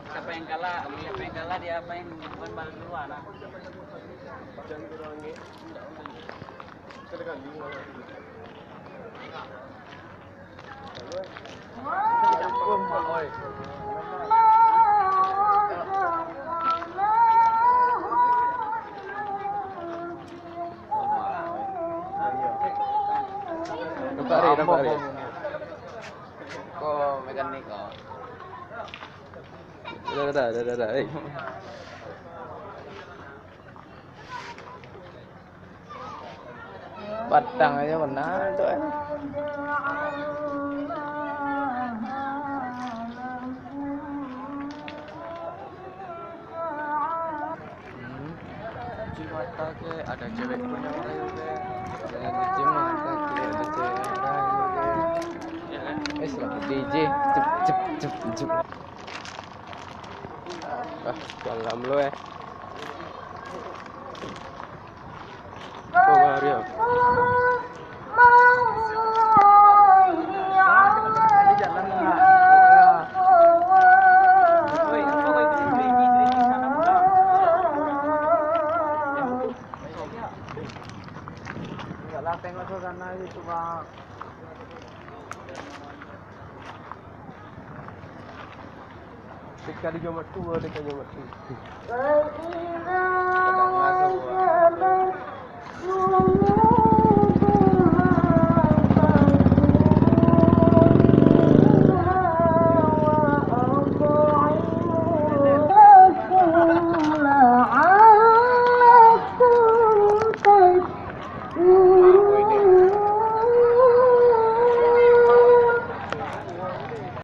Siapa yang kalah dia apa yang balik duluan. Nampak ni. Kau mekanik kau. Dah. Batang aja benar tu. Gym mata ke ada cewek punya orang juga. Jangan di gym lah, ada cewek orang juga. Ya kan? Lagi DJ, cep. Dalam lo Oh Mario. Enggaklah tengok ke sana gitu bang. Sekali Jumat tua dekat Jumat tu. Kadang masuk.